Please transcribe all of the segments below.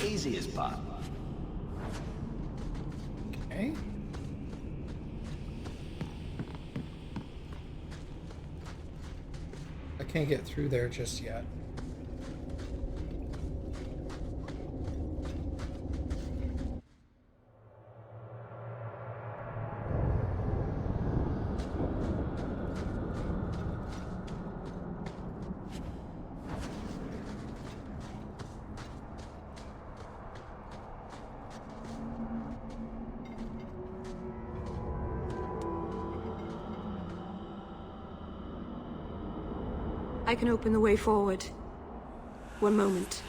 easiest part. Okay. I can't get through there just yet. I can open the way forward. One moment.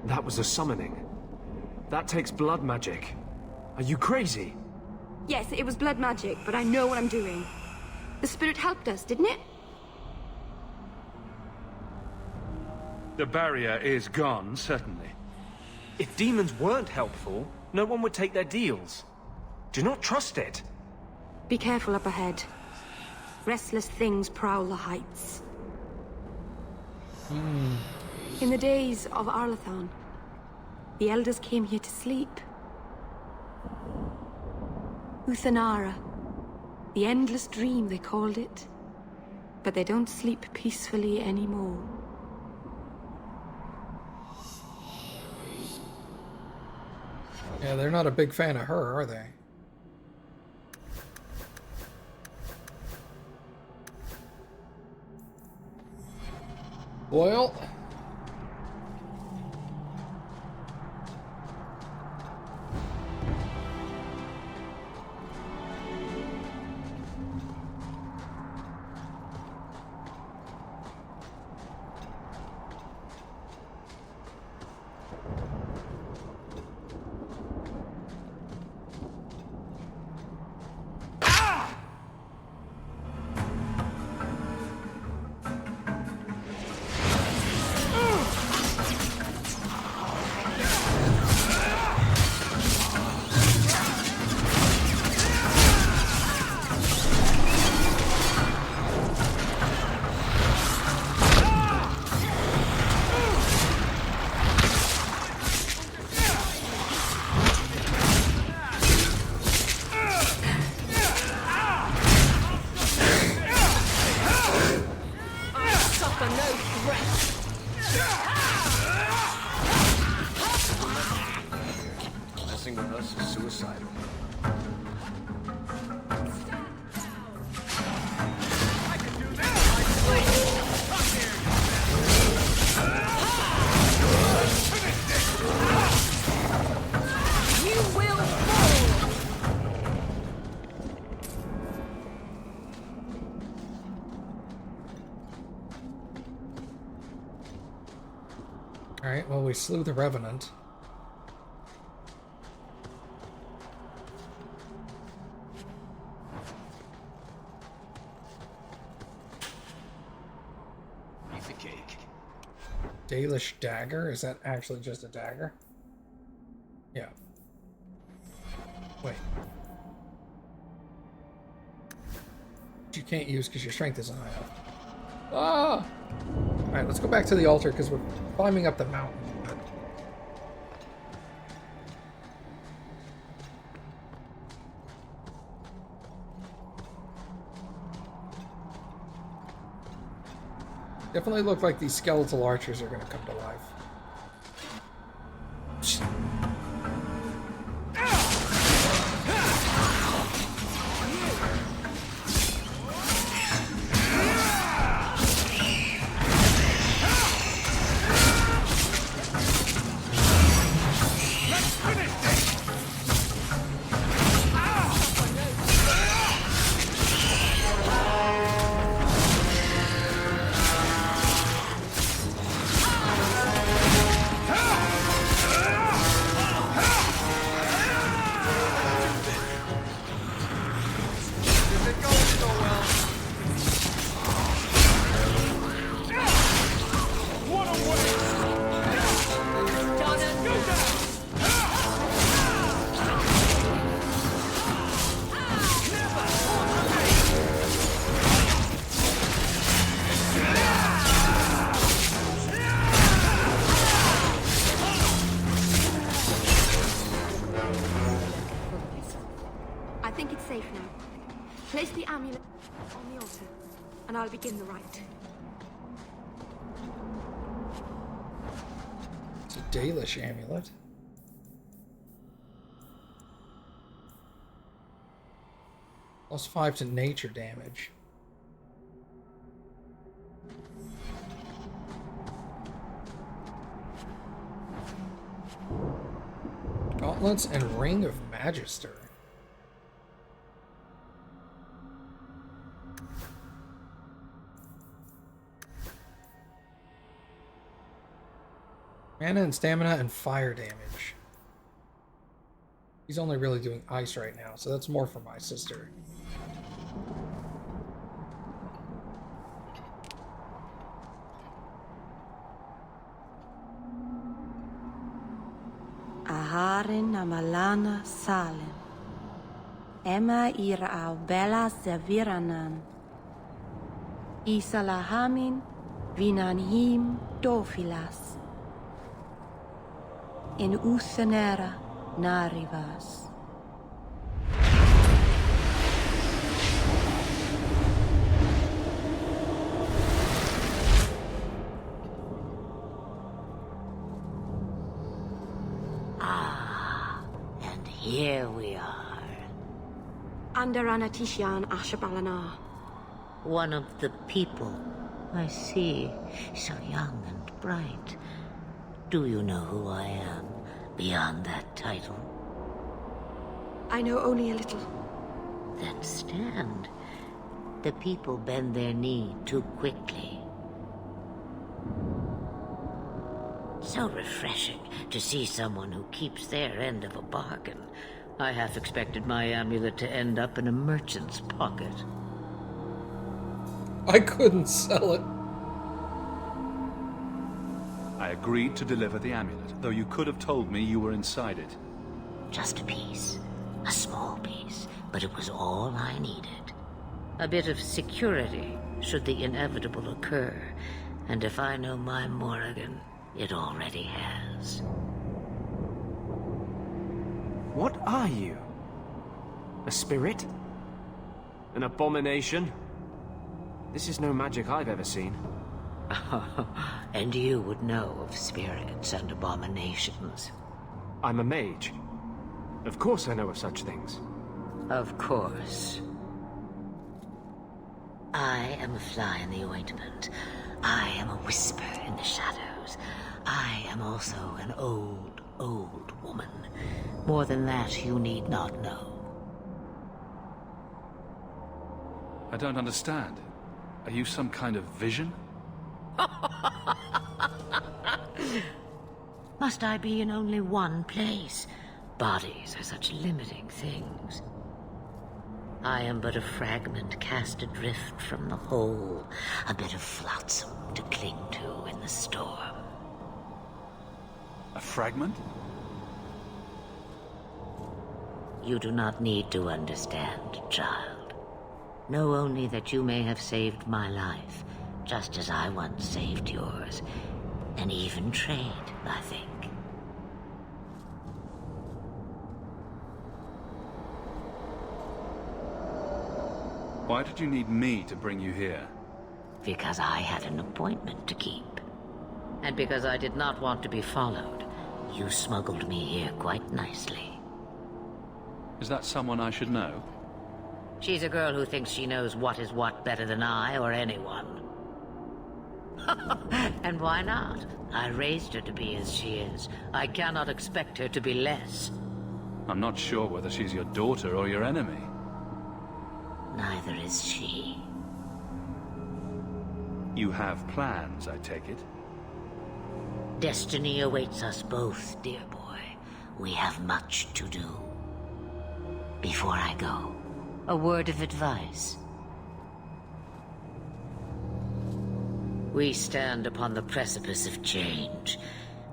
That was a summoning. That takes blood magic. Are you crazy? Yes, it was blood magic, but I know what I'm doing. The spirit helped us, didn't it? The barrier is gone, certainly. If demons weren't helpful, no one would take their deals. Do not trust it. Be careful up ahead. Restless things prowl the heights. In the days of Arlathan, the elders came here to sleep. Uthanara. The endless dream, they called it. But they don't sleep peacefully anymore. Yeah, they're not a big fan of her, are they? Well... Messing with us is suicidal. Alright, well, we slew the Revenant. Piece of cake. Dalish dagger? Is that actually just a dagger? Yeah. Wait. You can't use because your strength isn't high enough. Ah! Alright, let's go back to the altar because we're climbing up the mountain. Definitely look like these skeletal archers are going to come to life. and I'll begin the rite. It's a Dalish amulet. +5 to nature damage. Gauntlets and Ring of Magister. Mana and stamina and fire damage. He's only really doing ice right now, so that's more for my sister. Aharin amalana salen. Emma ira au bella zaviranan. Isalahamin vinanhim dofilas. In Uthenera narivas. And here we are. Under Anatishan Ashabalana. One of the people. I see. So young and bright. Do you know who I am, beyond that title? I know only a little. Then stand. The people bend their knee too quickly. So refreshing to see someone who keeps their end of a bargain. I half expected my amulet to end up in a merchant's pocket. I couldn't sell it. I agreed to deliver the amulet, though you could have told me you were inside it. Just a piece. A small piece, but it was all I needed. A bit of security, should the inevitable occur. And if I know my Morrigan, it already has. What are you? A spirit? An abomination? This is no magic I've ever seen. And you would know of spirits and abominations. I'm a mage. Of course I know of such things. Of course. I am a fly in the ointment. I am a whisper in the shadows. I am also an old, old woman. More than that, you need not know. I don't understand. Are you some kind of vision? Must I be in only one place? Bodies are such limiting things. I am but a fragment cast adrift from the whole, a bit of flotsam to cling to in the storm. A fragment? You do not need to understand, child. Know only that you may have saved my life, just as I once saved yours. An even trade, I think. Why did you need me to bring you here? Because I had an appointment to keep. And because I did not want to be followed, you smuggled me here quite nicely. Is that someone I should know? She's a girl who thinks she knows what is what better than I or anyone. And why not? I raised her to be as she is. I cannot expect her to be less. I'm not sure whether she's your daughter or your enemy. Neither is she. You have plans, I take it? Destiny awaits us both, dear boy. We have much to do. Before I go, a word of advice. We stand upon the precipice of change.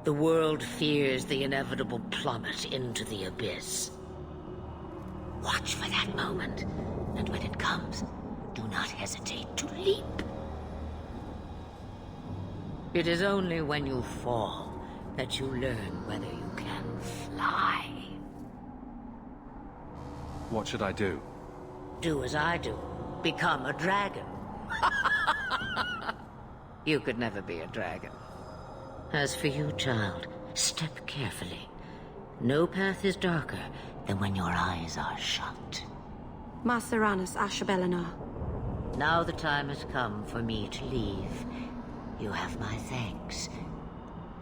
The world fears the inevitable plummet into the abyss. Watch for that moment, and when it comes, do not hesitate to leap. It is only when you fall that you learn whether you can fly. What should I do? Do as I do. Become a dragon. You could never be a dragon. As for you, child, step carefully. No path is darker than when your eyes are shut. Maceranus Ashabelinar. Now the time has come for me to leave. You have my thanks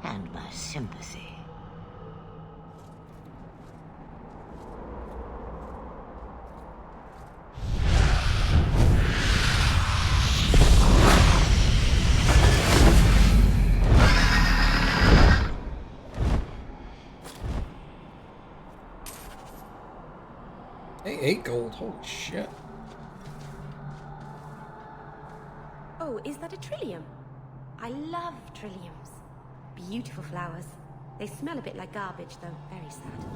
and my sympathy. Hey, 8 gold. Holy shit. Oh, is that a trillium? I love trilliums. Beautiful flowers. They smell a bit like garbage, though. Very sad.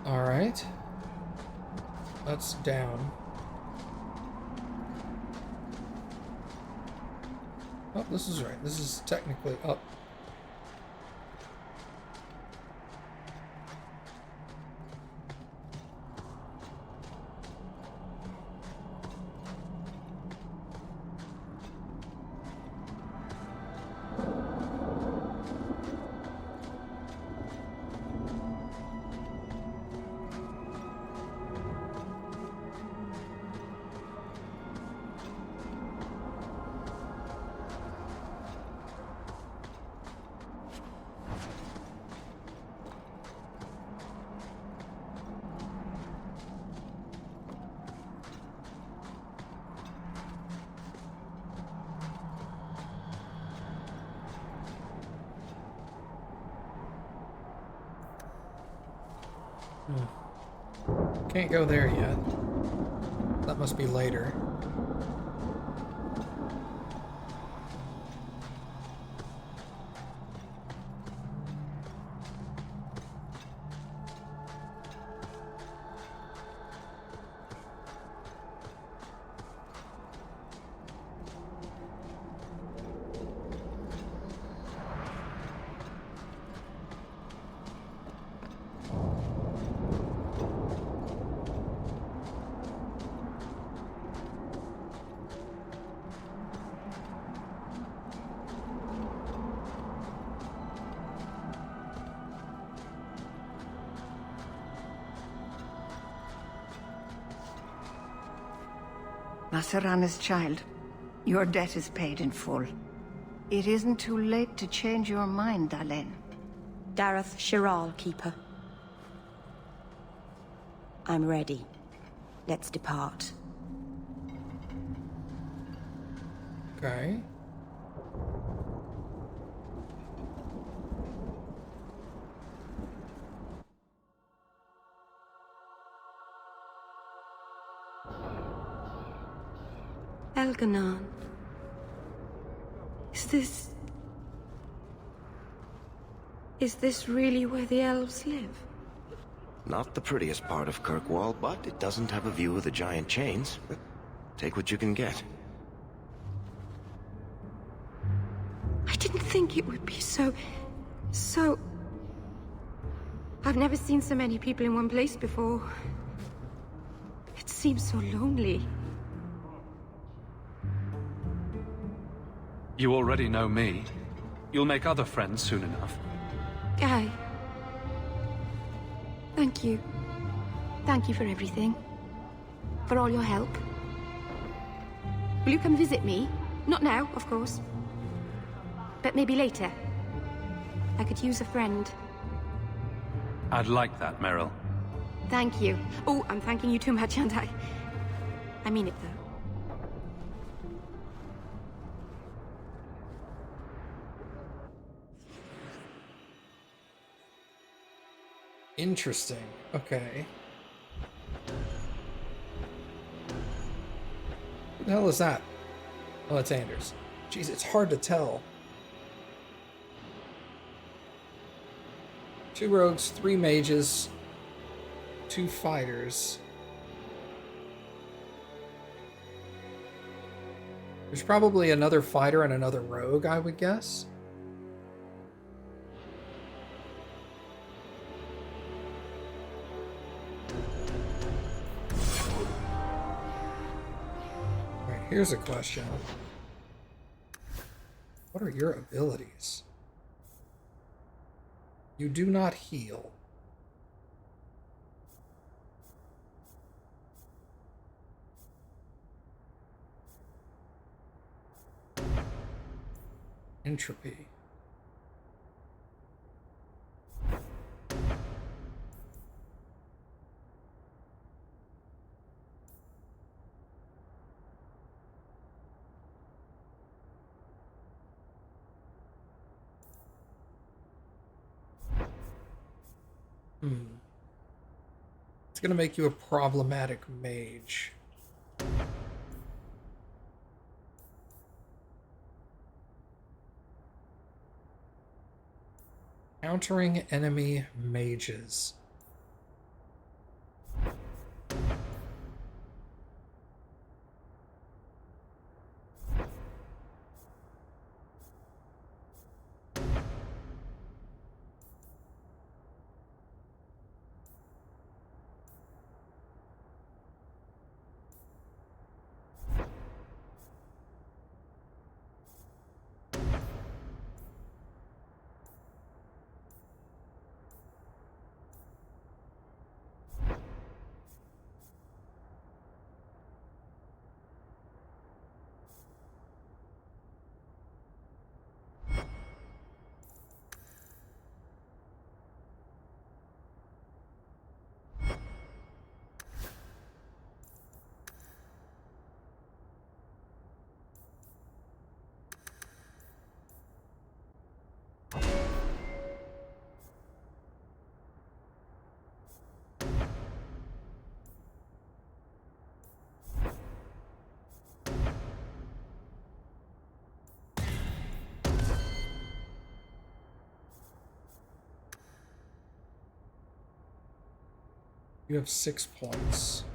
Alright. That's down. Oh, this is right. This is technically up. Can't go there yet. That must be later. Maceranus, child, your debt is paid in full. It isn't too late to change your mind, Dalen. Dareth Shiral, Keeper. I'm ready. Let's depart. Okay. Elganon. Is this really where the elves live? Not the prettiest part of Kirkwall, but it doesn't have a view of the giant chains. But take what you can get. I didn't think it would be so... I've never seen so many people in one place before. It seems so lonely. You already know me. You'll make other friends soon enough. Guy. Thank you. Thank you for everything. For all your help. Will you come visit me? Not now, of course. But maybe later. I could use a friend. I'd like that, Meryl. Thank you. Oh, I'm thanking you too much, aren't I? I mean it, though. Interesting. Okay. Who the hell is that? Oh, that's Anders. Jeez, it's hard to tell. 2 rogues, 3 mages, 2 fighters. There's probably another fighter and another rogue, I would guess. Here's a question. What are your abilities? You do not heal. Entropy. It's gonna make you a problematic mage. Countering enemy mages. You have 6 points.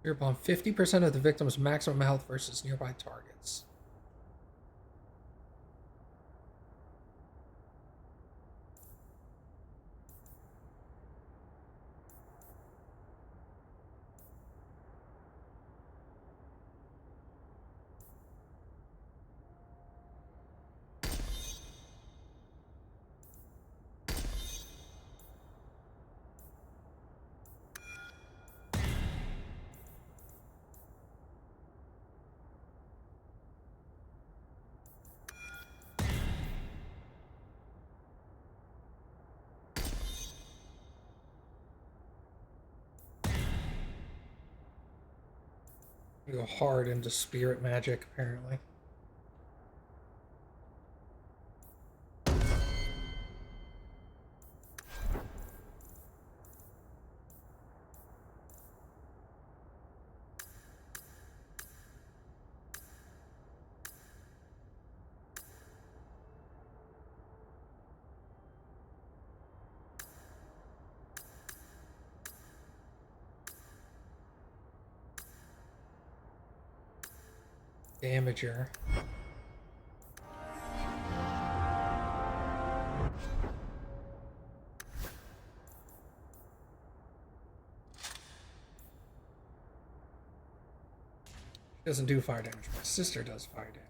You're upon 50% of the victim's maximum health versus nearby targets. You go hard into spirit magic, apparently. Damager. She doesn't do fire damage. My sister does fire damage.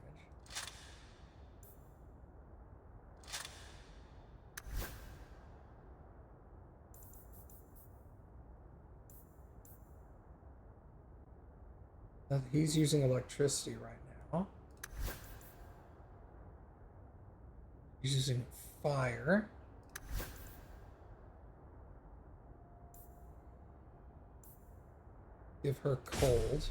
He's using electricity right now. He's using fire. Give her cold.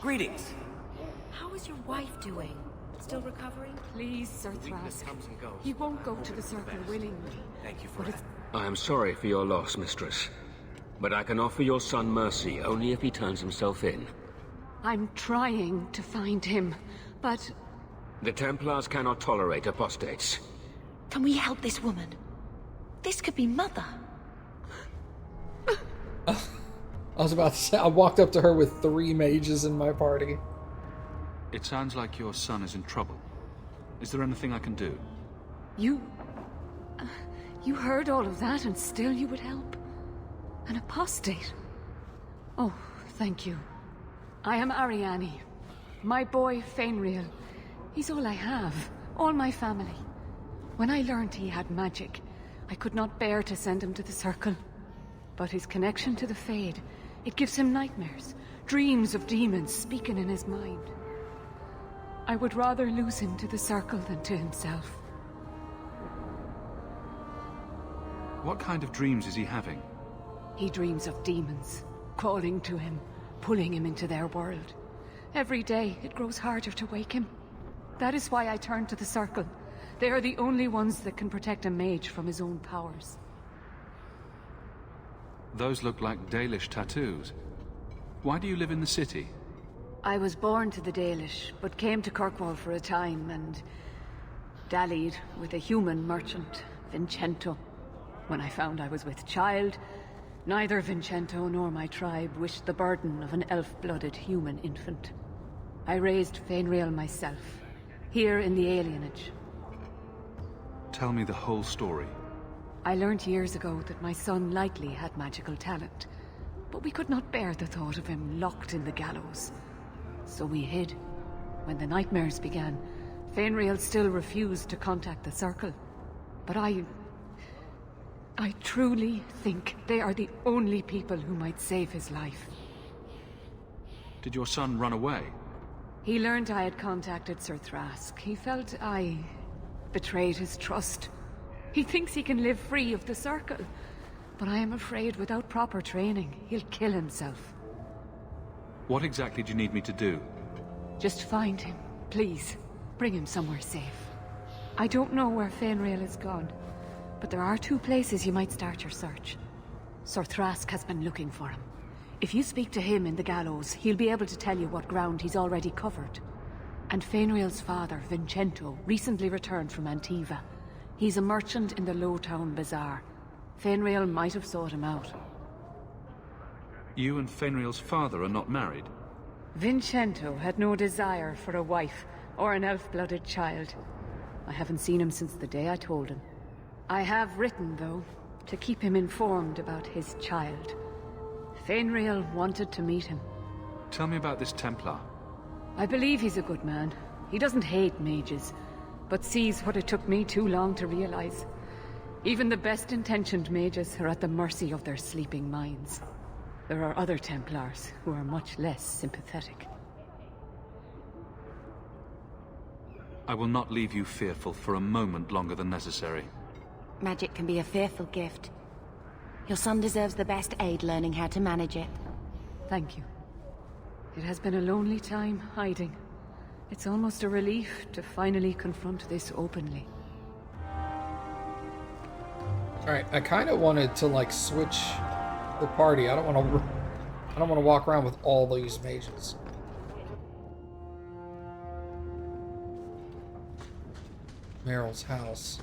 Greetings. How is your wife doing? Still recovering? Please, Sir Weakness Thrask. comes and goes. He won't go to the circle willingly. Thank you for But that. I am sorry for your loss, mistress. But I can offer your son mercy only if he turns himself in. I'm trying to find him, but The Templars cannot tolerate apostates. Can we help this woman? This could be Mother. I was about to say, I walked up to her with 3 mages in my party. It sounds like your son is in trouble. Is there anything I can do? you... you heard all of that and still you would help? An apostate? Oh, thank you. I am Ariane. My boy, Fainriel. He's all I have. All my family. When I learned he had magic, I could not bear to send him to the Circle. But his connection to the Fade, it gives him nightmares. Dreams of demons speaking in his mind. I would rather lose him to the Circle than to himself. What kind of dreams is he having? He dreams of demons, calling to him, pulling him into their world. Every day, it grows harder to wake him. That is why I turn to the Circle. They are the only ones that can protect a mage from his own powers. Those look like Dalish tattoos. Why do you live in the city? I was born to the Dalish, but came to Kirkwall for a time and dallied with a human merchant, Vincento. When I found I was with child, neither Vincento nor my tribe wished the burden of an elf-blooded human infant. I raised Fainriel myself, here in the alienage. Tell me the whole story. I learned years ago that my son likely had magical talent, but we could not bear the thought of him locked in the gallows. So we hid. When the nightmares began, Fainriel still refused to contact the Circle. But I truly think they are the only people who might save his life. Did your son run away? He learned I had contacted Sir Thrask. He felt I betrayed his trust. He thinks he can live free of the Circle, but I am afraid without proper training, he'll kill himself. What exactly do you need me to do? Just find him, please. Bring him somewhere safe. I don't know where Fainriel is gone, but there are 2 places you might start your search. Sir Thrask has been looking for him. If you speak to him in the gallows, he'll be able to tell you what ground he's already covered. And Fainriel's father, Vincento, recently returned from Antiva. He's a merchant in the Lowtown Bazaar. Fainriel might have sought him out. You and Fainriel's father are not married? Vincento had no desire for a wife or an elf-blooded child. I haven't seen him since the day I told him. I have written, though, to keep him informed about his child. Fainriel wanted to meet him. Tell me about this Templar. I believe he's a good man. He doesn't hate mages, but sees what it took me too long to realize. Even the best-intentioned mages are at the mercy of their sleeping minds. There are other Templars who are much less sympathetic. I will not leave you fearful for a moment longer than necessary. Magic can be a fearful gift. Your son deserves the best aid learning how to manage it. Thank you. It has been a lonely time hiding. It's almost a relief to finally confront this openly. Alright, I kind of wanted to, like, switch the party. I don't want to walk around with all these mages. Meryl's house.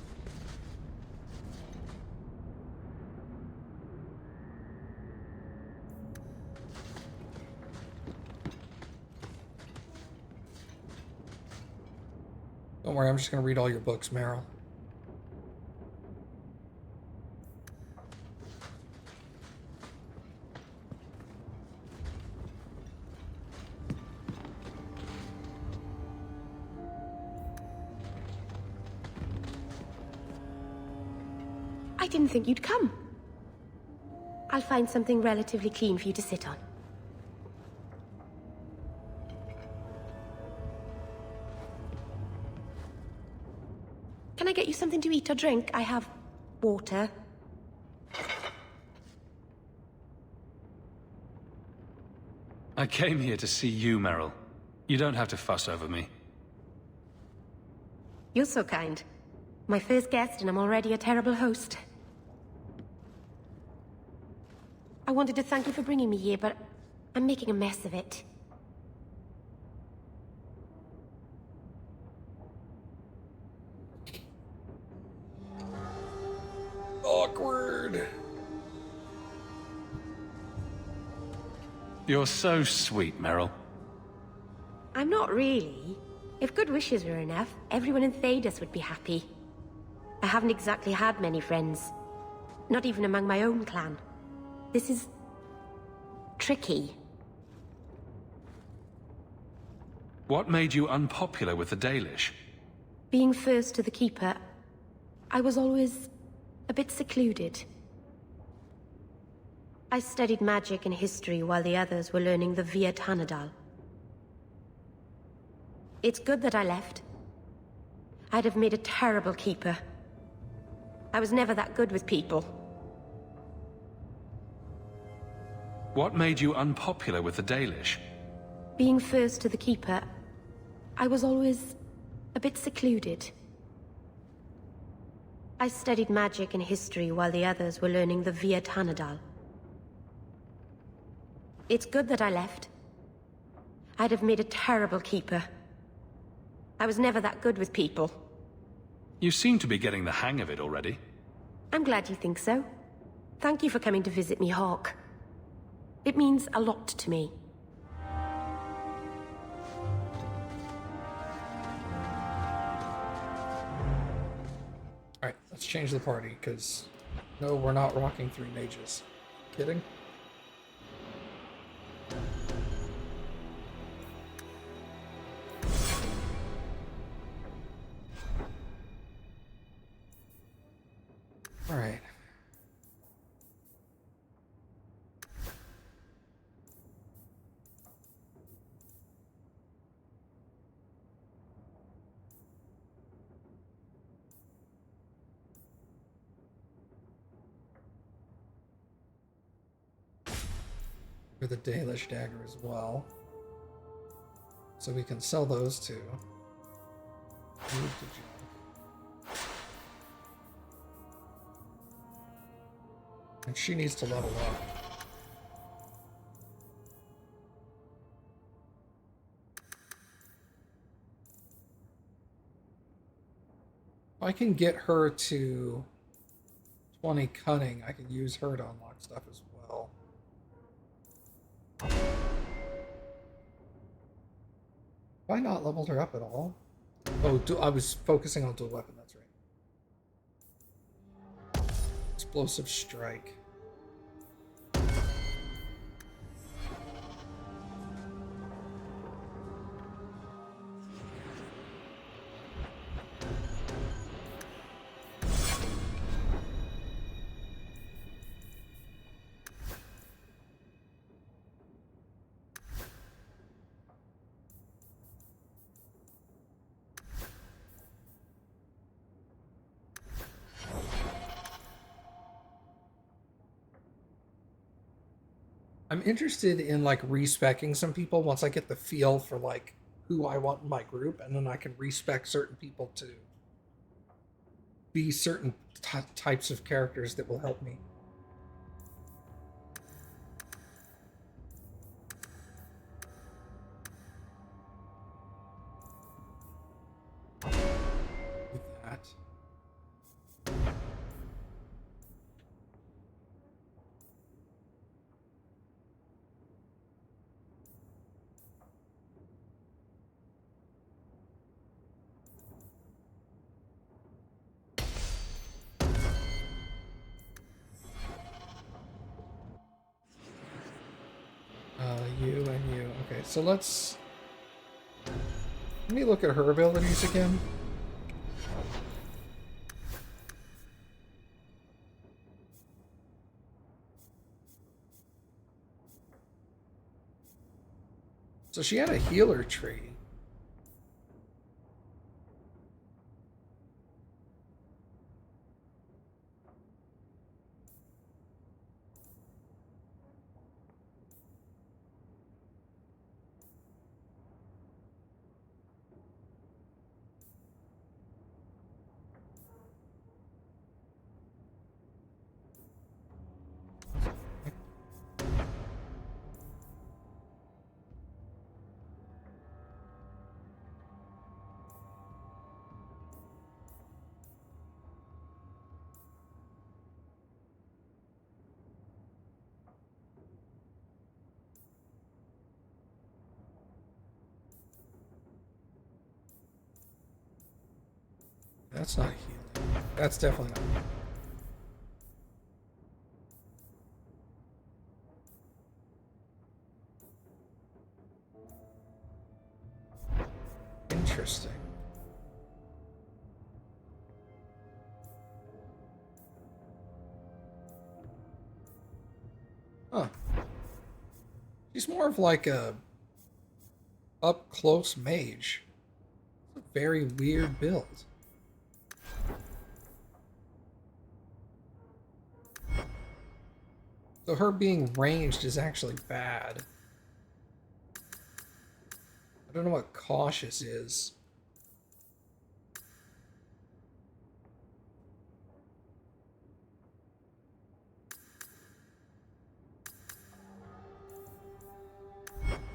Don't worry, I'm just going to read all your books, Meryl. I didn't think you'd come. I'll find something relatively clean for you to sit on. Can I get you something to eat or drink? I have water. I came here to see you, Meryl. You don't have to fuss over me. You're so kind. My first guest, and I'm already a terrible host. I wanted to thank you for bringing me here, but I'm making a mess of it. Awkward. You're so sweet, Meryl. I'm not really. If good wishes were enough, everyone in Thedas would be happy. I haven't exactly had many friends. Not even among my own clan. This is... tricky. What made you unpopular with the Dalish? Being first to the Keeper, I was always a bit secluded. I studied magic and history while the others were learning the Via Tanadal. It's good that I left. I'd have made a terrible Keeper. I was never that good with people. What made you unpopular with the Dalish? Being first to the Keeper, I was always a bit secluded. I studied magic and history while the others were learning the Via Tanadal. It's good that I left. I'd have made a terrible Keeper. I was never that good with people. You seem to be getting the hang of it already. I'm glad you think so. Thank you for coming to visit me, Hawk. It means a lot to me. Alright, let's change the party, because... No, we're not rocking 3 mages. Kidding? Alright. For the Dalish dagger as well. So we can sell those two. Move to junk. And she needs to level up. If I can get her to 20 cunning, I can use her to unlock stuff as well. Have I not leveled her up at all? Oh, I was focusing on dual weapon, that's right. Explosive strike. I'm interested in like respecking some people once I get the feel for like who I want in my group, and then I can respec certain people to be certain types of characters that will help me. With that. You and you. Okay, so let me look at her abilities again. So she had a healer tree. that's not healing. That's definitely not healing. Interesting. Huh. She's more of like a up-close mage. It's a very weird build. So her being ranged is actually bad. I don't know what cautious is.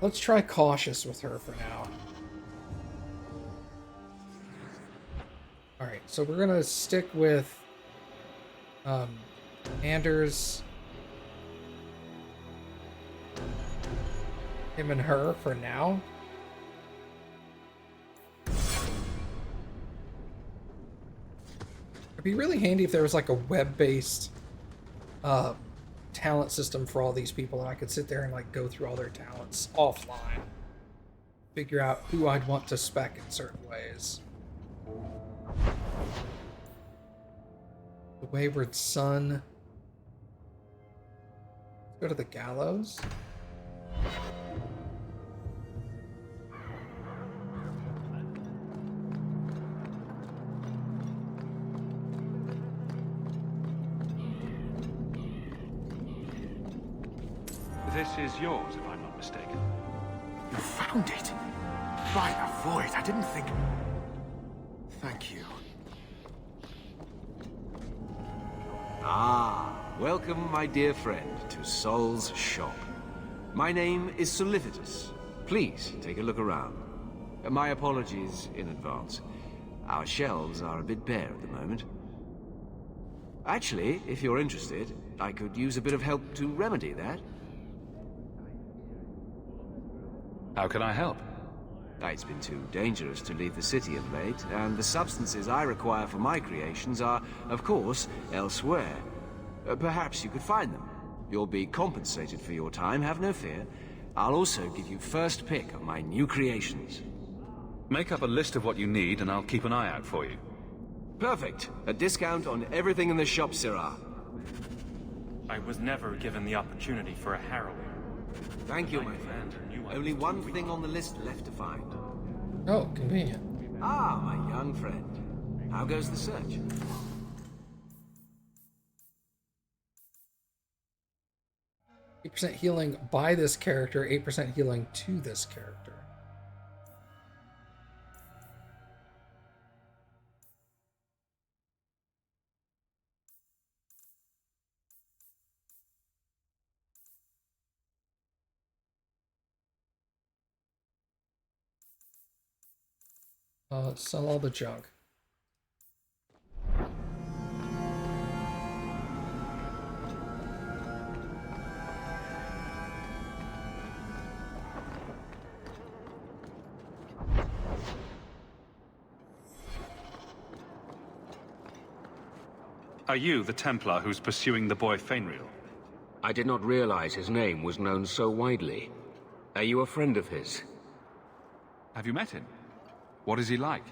Let's try cautious with her for now. Alright, so we're gonna stick with Anders, him and her for now. It'd be really handy if there was like a web-based talent system for all these people, and I could sit there and like go through all their talents offline, figure out who I'd want to spec in certain ways. The Wayward Son. Let's go to the Gallows. This is yours, if I'm not mistaken. You found it? By the void, I didn't think... Thank you. Ah, welcome, my dear friend, to Sol's shop. My name is Solicitus. Please, take a look around. My apologies in advance. Our shelves are a bit bare at the moment. Actually, if you're interested, I could use a bit of help to remedy that. How can I help? It's been too dangerous to leave the city of late, and the substances I require for my creations are, of course, elsewhere. Perhaps you could find them. You'll be compensated for your time, have no fear. I'll also give you first pick of my new creations. Make up a list of what you need, and I'll keep an eye out for you. Perfect. A discount on everything in the shop, Sirrah. I was never given the opportunity for a harrowing. Thank you, my friend. Only one thing on the list left to find. Oh, convenient. Ah, my young friend. How goes the search? 8% healing by this character, 8% healing to this character. Let's sell all the junk. Are you the Templar who's pursuing the boy Fainriel? I did not realize his name was known so widely. Are you a friend of his? Have you met him? What is he like?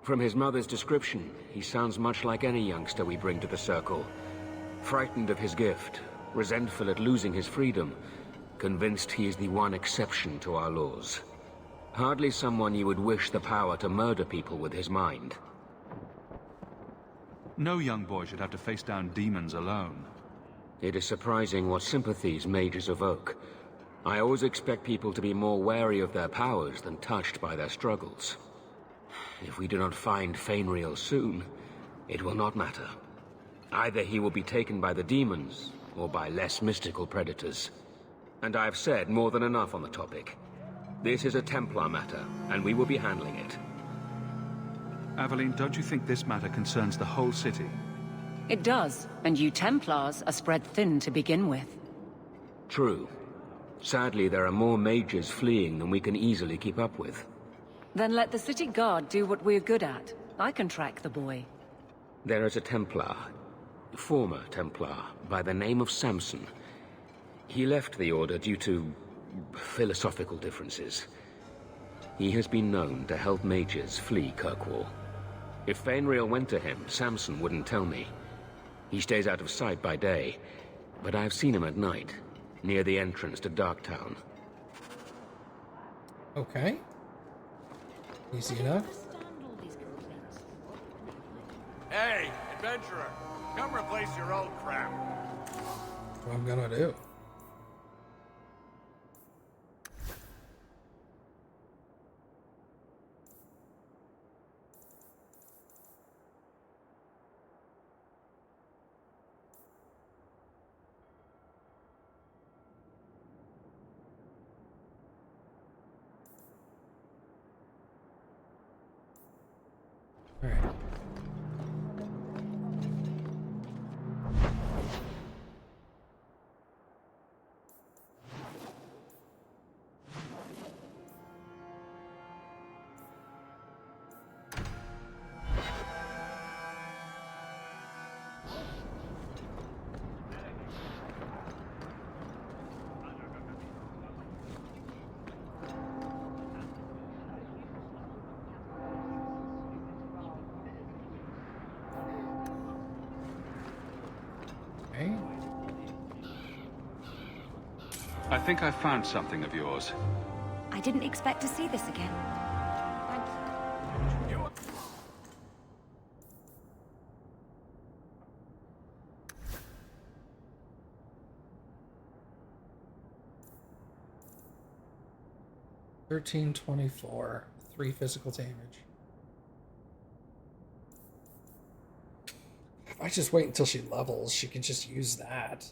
From his mother's description, he sounds much like any youngster we bring to the Circle. Frightened of his gift, resentful at losing his freedom, convinced he is the one exception to our laws. Hardly someone you would wish the power to murder people with his mind. No young boy should have to face down demons alone. It is surprising what sympathies mages evoke. I always expect people to be more wary of their powers than touched by their struggles. If we do not find Fainriel soon, it will not matter. Either he will be taken by the demons, or by less mystical predators. And I have said more than enough on the topic. This is a Templar matter, and we will be handling it. Aveline, don't you think this matter concerns the whole city? It does, and you Templars are spread thin to begin with. True. Sadly, there are more mages fleeing than we can easily keep up with. Then let the city guard do what we're good at. I can track the boy. There is a Templar, former Templar, by the name of Samson. He left the Order due to philosophical differences. He has been known to help mages flee Kirkwall. If Fainriel went to him, Samson wouldn't tell me. He stays out of sight by day, but I've seen him at night, near the entrance to Darktown. Okay. Easy enough. Hey, adventurer! Come replace your old crap. What I'm gonna do. All right. I think I found something of yours. I didn't expect to see this again. Thank you. 1324, 3 physical damage. If I just wait until she levels, she can just use that.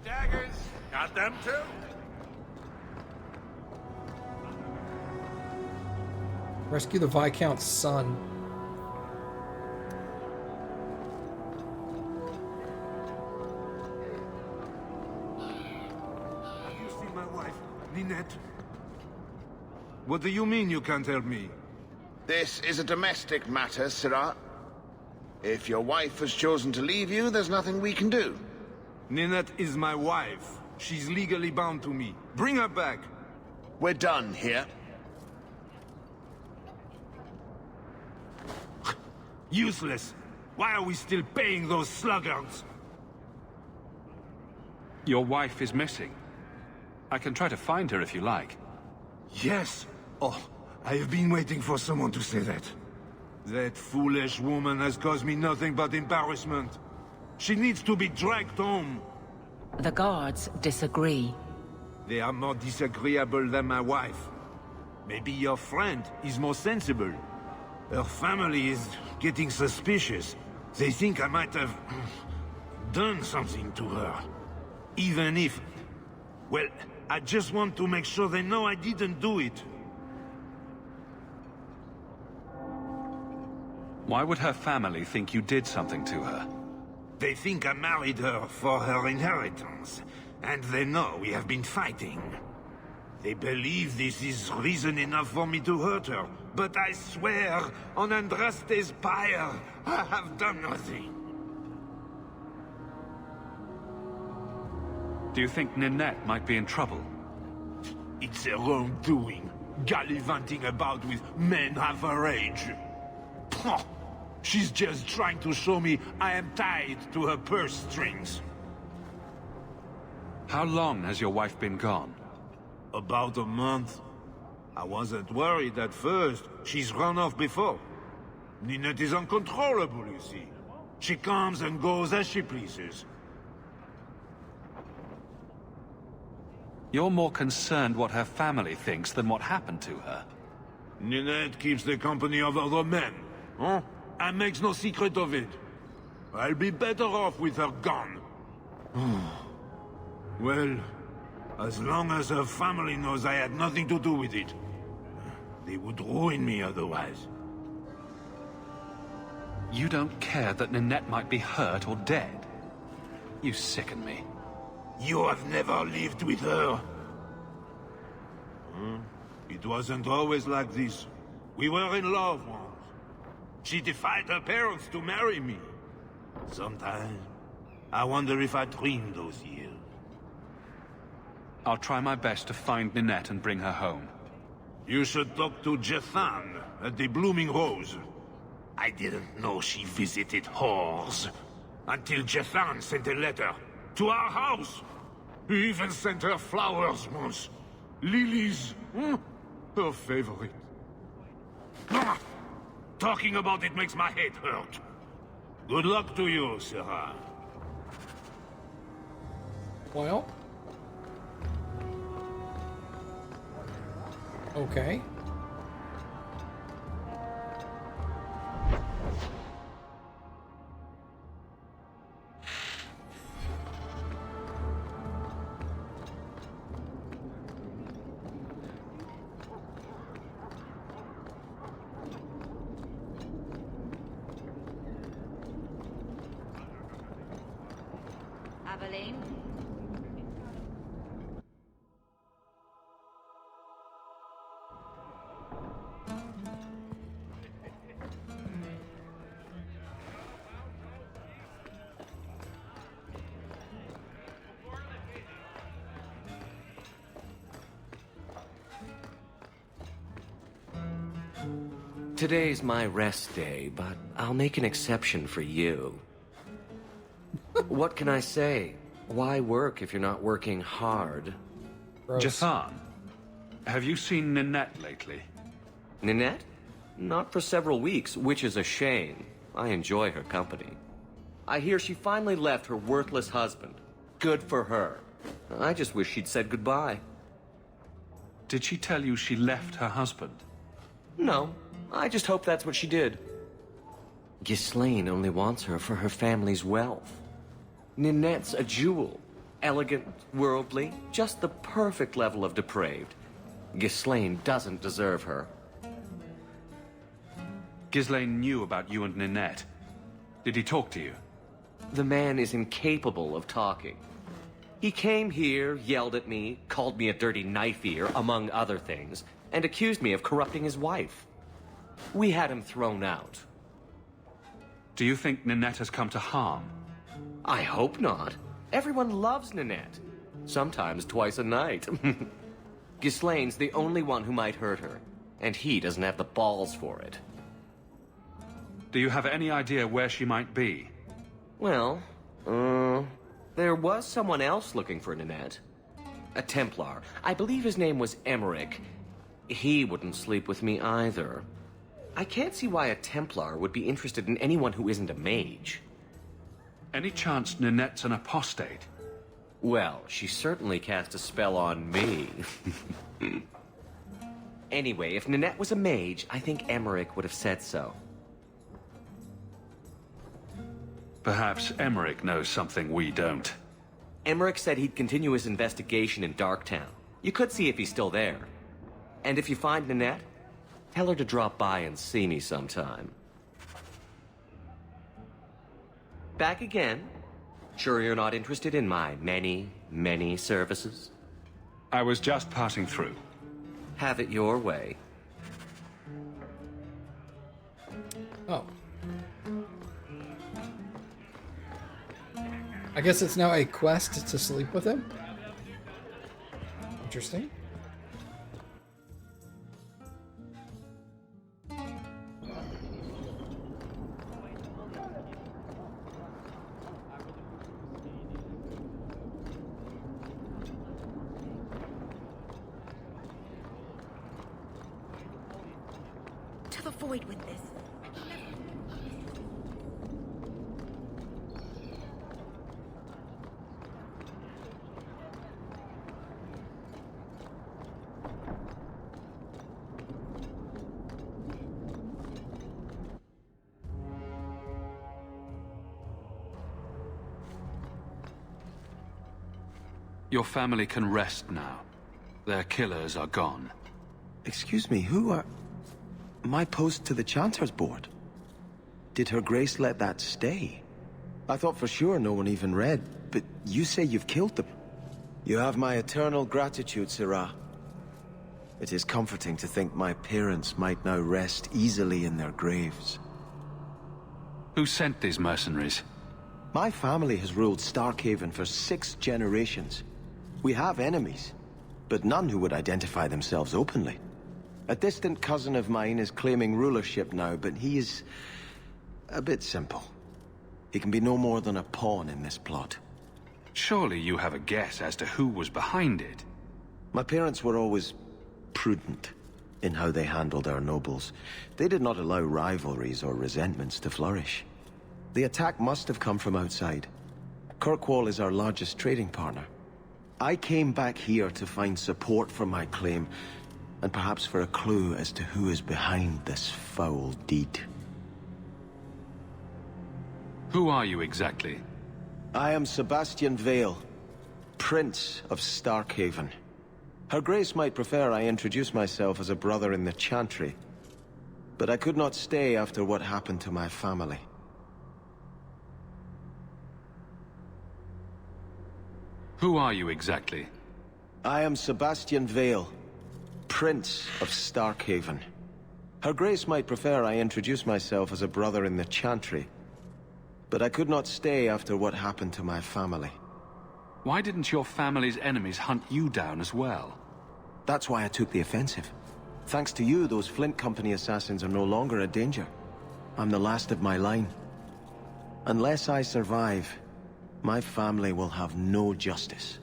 Daggers! Got them too? Rescue the Viscount's son. You see my wife, Ninette? What do you mean you can't help me? This is a domestic matter, Sirrah. If your wife has chosen to leave you, there's nothing we can do. Ninette is my wife. She's legally bound to me. Bring her back. We're done here. Useless. Why are we still paying those sluggards? Your wife is missing. I can try to find her if you like. Yes. Oh, I have been waiting for someone to say that. That foolish woman has caused me nothing but embarrassment. She needs to be dragged home. The guards disagree. They are more disagreeable than my wife. Maybe your friend is more sensible. Her family is getting suspicious. They think I might have done something to her. Even if... Well, I just want to make sure they know I didn't do it. Why would her family think you did something to her? They think I married her for her inheritance, and they know we have been fighting. They believe this is reason enough for me to hurt her, but I swear, on Andraste's pyre, I have done nothing. Do you think Ninette might be in trouble? It's her own doing, gallivanting about with men half her age. Pah! She's just trying to show me I am tied to her purse strings. How long has your wife been gone? About a month. I wasn't worried at first. She's run off before. Ninette is uncontrollable, you see. She comes and goes as she pleases. You're more concerned what her family thinks than what happened to her. Ninette keeps the company of other men, huh? I makes no secret of it. I'll be better off with her gone. Well, as long as her family knows I had nothing to do with it, they would ruin me otherwise. You don't care that Ninette might be hurt or dead? You sicken me. You have never lived with her. It wasn't always like this. We were in love once. She defied her parents to marry me. Sometimes, I wonder if I dreamed those years. I'll try my best to find Ninette and bring her home. You should talk to Jethan at the Blooming Rose. I didn't know she visited whores until Jethan sent a letter to our house. He even sent her flowers once. Lilies. Her favorite. Talking about it makes my head hurt. Good luck to you, Sarah. Well. Okay. Aveline? Today's my rest day, but I'll make an exception for you. What can I say? Why work if you're not working hard? Jethan, have you seen Ninette lately? Ninette? Not for several weeks, which is a shame. I enjoy her company. I hear she finally left her worthless husband. Good for her. I just wish she'd said goodbye. Did she tell you she left her husband? No, I just hope that's what she did. Ghislaine only wants her for her family's wealth. Ninette's a jewel. Elegant, worldly, just the perfect level of depraved. Ghislaine doesn't deserve her. Ghislaine knew about you and Ninette. Did he talk to you? The man is incapable of talking. He came here, yelled at me, called me a dirty knife ear, among other things, and accused me of corrupting his wife. We had him thrown out. Do you think Ninette has come to harm? I hope not. Everyone loves Ninette. Sometimes twice a night. Ghislaine's the only one who might hurt her, and he doesn't have the balls for it. Do you have any idea where she might be? Well, there was someone else looking for Ninette. A Templar. I believe his name was Emmerich. He wouldn't sleep with me either. I can't see why a Templar would be interested in anyone who isn't a mage. Any chance Ninette's an apostate? Well, she certainly cast a spell on me. Anyway, if Ninette was a mage, I think Emmerich would have said so. Perhaps Emmerich knows something we don't. Emmerich said he'd continue his investigation in Darktown. You could see if he's still there. And if you find Ninette, tell her to drop by and see me sometime. Back again? Sure you're not interested in my many, many services? I was just passing through. Have it your way. Oh. I guess it's now a quest to sleep with him. Interesting. To the void with this. Your family can rest now. Their killers are gone. Excuse me, who are... My post to the Chanter's Board? Did Her Grace let that stay? I thought for sure no one even read, but you say you've killed them. You have my eternal gratitude, Sirrah. It is comforting to think my parents might now rest easily in their graves. Who sent these mercenaries? My family has ruled Starkhaven for 6 generations. We have enemies, but none who would identify themselves openly. A distant cousin of mine is claiming rulership now, but he is... a bit simple. He can be no more than a pawn in this plot. Surely you have a guess as to who was behind it. My parents were always prudent in how they handled our nobles. They did not allow rivalries or resentments to flourish. The attack must have come from outside. Kirkwall is our largest trading partner. I came back here to find support for my claim, and perhaps for a clue as to who is behind this foul deed. Who are you exactly? I am Sebastian Vale, Prince of Starkhaven. Her Grace might prefer I introduce myself as a brother in the Chantry, but I could not stay after what happened to my family. Who are you exactly? I am Sebastian Vale, Prince of Starkhaven. Her Grace might prefer I introduce myself as a brother in the Chantry, but I could not stay after what happened to my family. Why didn't your family's enemies hunt you down as well? That's why I took the offensive. Thanks to you, those Flint Company assassins are no longer a danger. I'm the last of my line. Unless I survive, my family will have no justice.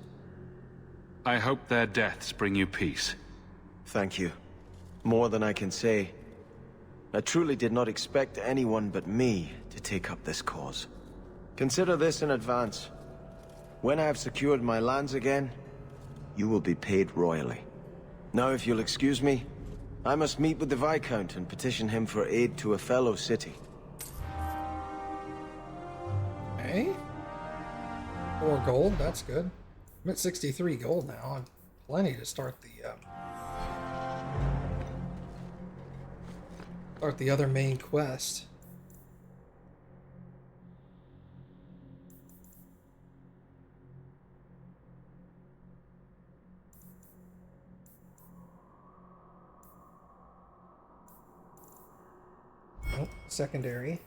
I hope their deaths bring you peace. Thank you. More than I can say. I truly did not expect anyone but me to take up this cause. Consider this in advance. When I have secured my lands again, you will be paid royally. Now, if you'll excuse me, I must meet with the Viscount and petition him for aid to a fellow city. Okay. 4 gold, that's good. I'm at 63 gold now. I'm plenty to start the other main quest. Oh, secondary.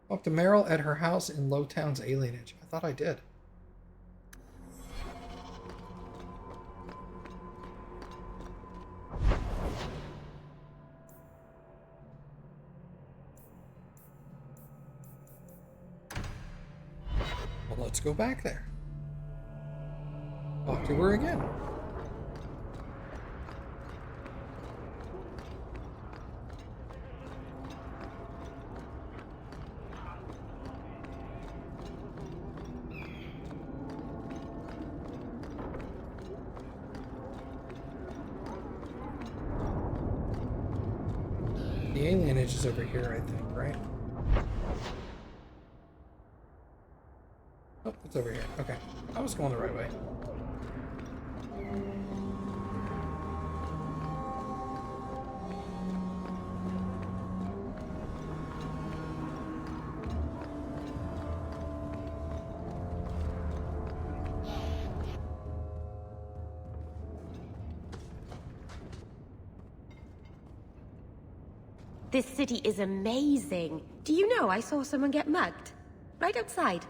Talk to Meryl at her house in Lowtown's alienage. I thought I did. Well, let's go back there. Talk to her again. The alienage is over here, I think, right? Oh, it's over here. Okay. I was going the right way. This city is amazing. Do you know I saw someone get mugged? Right outside.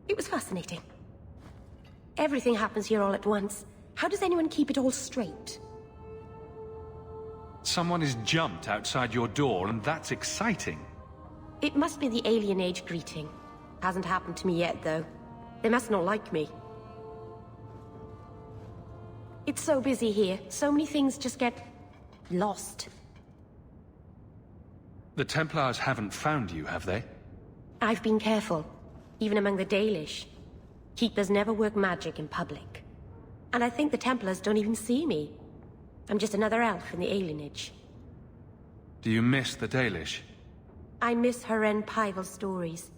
It was fascinating. Everything happens here all at once. How does anyone keep it all straight? Someone has jumped outside your door, and that's exciting. It must be the alien age greeting. Hasn't happened to me yet, though. They must not like me. It's so busy here. So many things just get... lost. The Templars haven't found you, have they? I've been careful. Even among the Dalish. Keepers never work magic in public. And I think the Templars don't even see me. I'm just another elf in the alienage. Do you miss the Dalish? I miss Haren Pival's stories.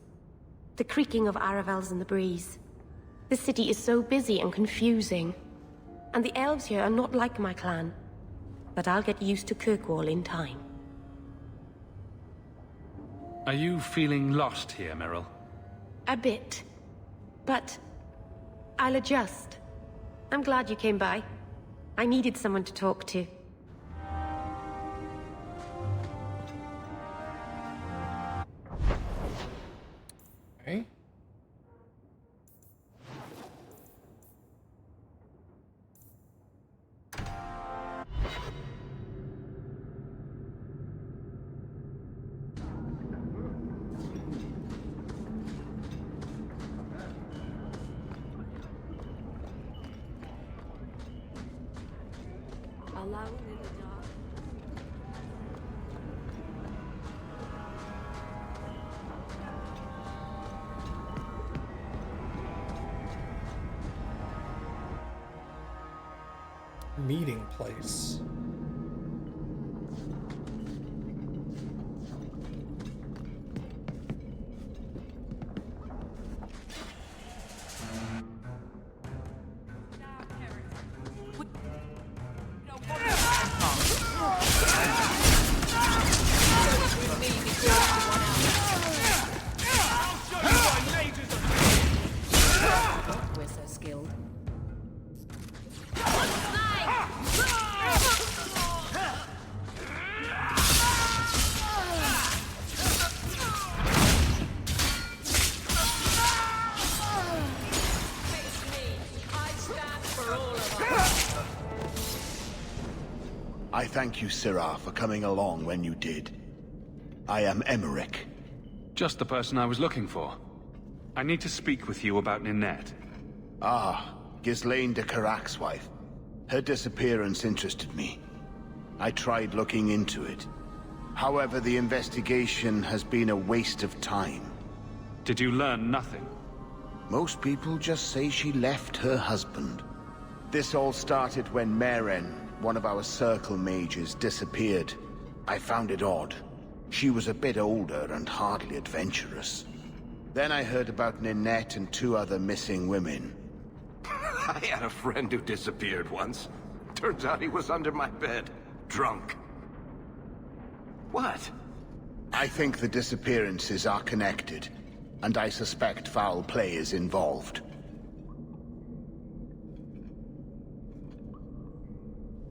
The creaking of Aravels in the breeze. The city is so busy and confusing. And the elves here are not like my clan. But I'll get used to Kirkwall in time. Are you feeling lost here, Meryl? A bit. But I'll adjust. I'm glad you came by. I needed someone to talk to. Okay. Alone in the dark. Meeting place. We're so skilled. I thank you, Syrah, for coming along when you did. I am Emmerich. Just the person I was looking for. I need to speak with you about Ninette. Ah, Ghislaine de Carac's wife. Her disappearance interested me. I tried looking into it. However, the investigation has been a waste of time. Did you learn nothing? Most people just say she left her husband. This all started when Meren, one of our circle mages, disappeared. I found it odd. She was a bit older and hardly adventurous. Then I heard about Ninette and 2 other missing women. I had a friend who disappeared once. Turns out he was under my bed, drunk. What? I think the disappearances are connected, and I suspect foul play is involved.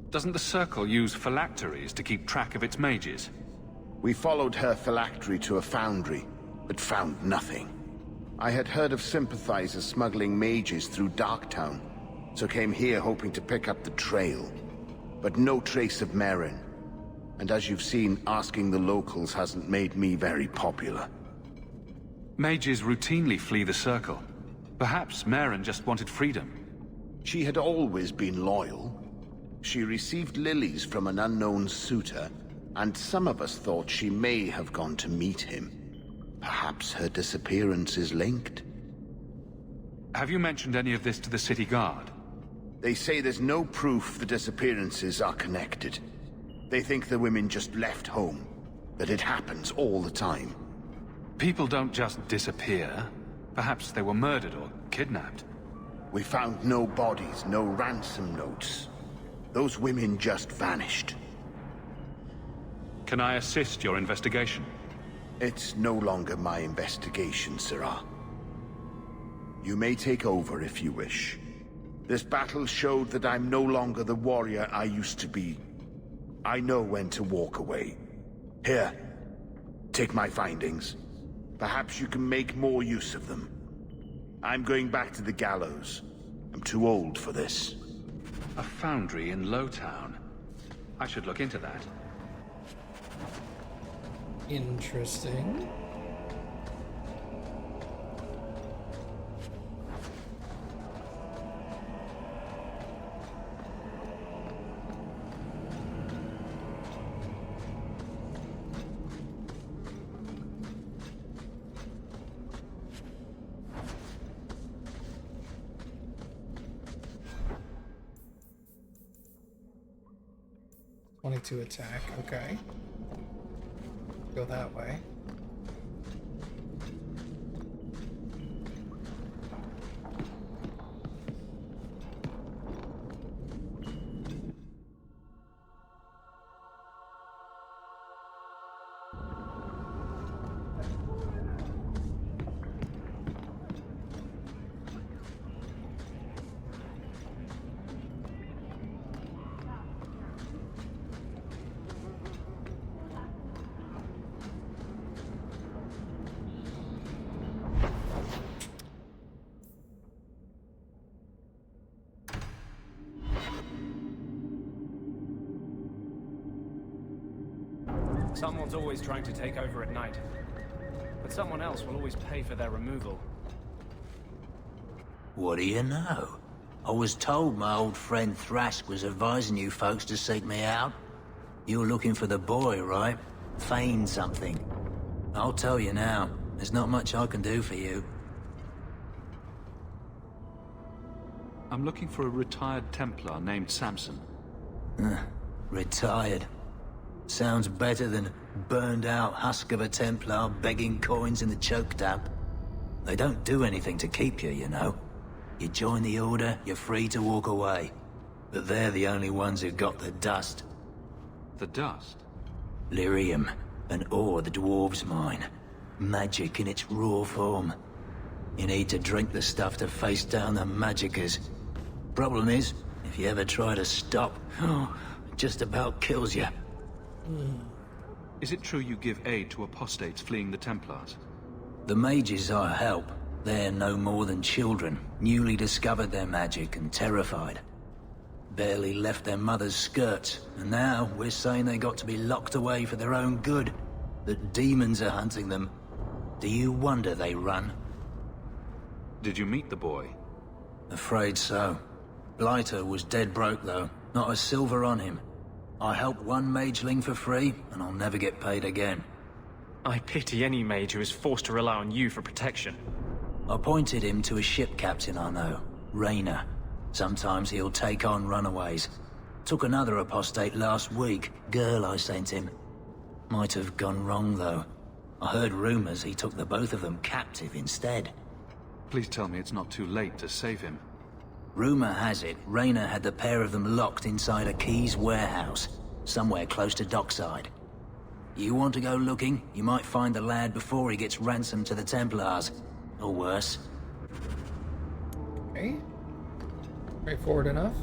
Doesn't the Circle use phylacteries to keep track of its mages? We followed her phylactery to a foundry, but found nothing. I had heard of sympathizers smuggling mages through Darktown, so came here hoping to pick up the trail. But no trace of Meren. And as you've seen, asking the locals hasn't made me very popular. Mages routinely flee the Circle. Perhaps Meren just wanted freedom. She had always been loyal. She received lilies from an unknown suitor, and some of us thought she may have gone to meet him. Perhaps her disappearance is linked. Have you mentioned any of this to the city guard? They say there's no proof the disappearances are connected. They think the women just left home, that it happens all the time. People don't just disappear. Perhaps they were murdered or kidnapped. We found no bodies, no ransom notes. Those women just vanished. Can I assist your investigation? It's no longer my investigation, Syrah. You may take over if you wish. This battle showed that I'm no longer the warrior I used to be. I know when to walk away. Here, take my findings. Perhaps you can make more use of them. I'm going back to the gallows. I'm too old for this. A foundry in Lowtown. I should look into that. Interesting. 22 attack, okay. Go that way. Someone's always trying to take over at night. But someone else will always pay for their removal. What do you know? I was told my old friend Thrask was advising you folks to seek me out. You're looking for the boy, right? Feign something. I'll tell you now, there's not much I can do for you. I'm looking for a retired Templar named Samson. Retired. Sounds better than burned out husk of a Templar begging coins in the choke damp. They don't do anything to keep you, you know. You join the Order, you're free to walk away. But they're the only ones who got the dust. The dust? Lyrium, an ore the dwarves mine. Magic in its raw form. You need to drink the stuff to face down the magicers. Problem is, if you ever try to stop, it just about kills you. Is it true you give aid to apostates fleeing the Templars? The mages I help, they're no more than children, newly discovered their magic and terrified. Barely left their mother's skirts, and now we're saying they got to be locked away for their own good. That demons are hunting them. Do you wonder they run? Did you meet the boy? Afraid so. Blighter was dead broke though, not a silver on him. I helped one mageling for free, and I'll never get paid again. I pity any mage who is forced to rely on you for protection. I pointed him to a ship captain I know, Rayner. Sometimes he'll take on runaways. Took another apostate last week, girl I sent him. Might have gone wrong though. I heard rumors he took the both of them captive instead. Please tell me it's not too late to save him. Rumor has it, Rayner had the pair of them locked inside a Keys warehouse, somewhere close to dockside. You want to go looking, you might find the lad before he gets ransomed to the Templars. Or worse. Okay. Straightforward enough.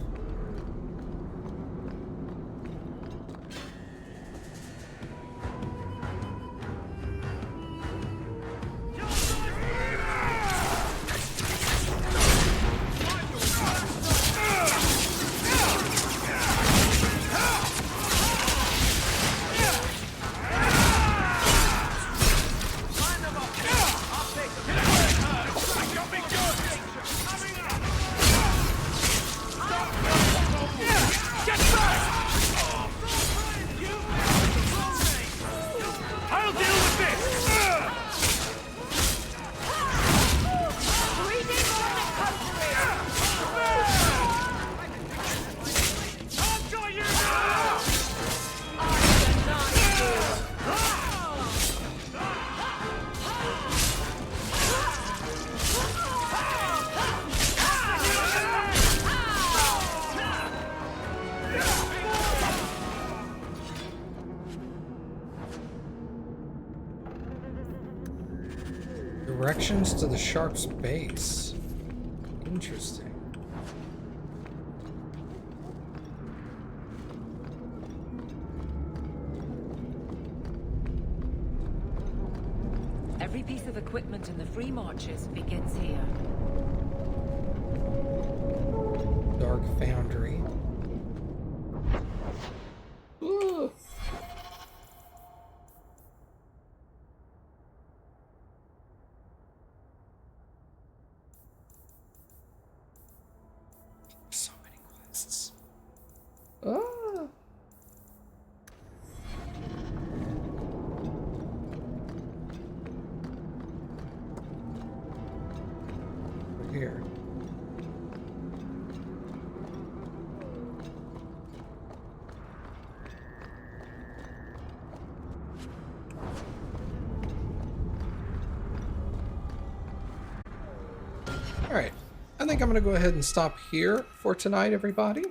Directions to the Sharp's base. Interesting. Every piece of equipment in the Free Marches begins here. Dark Foundry. Ooh. So many quests. Ah. Here. Alright, I think I'm going to go ahead and stop here for tonight, everybody.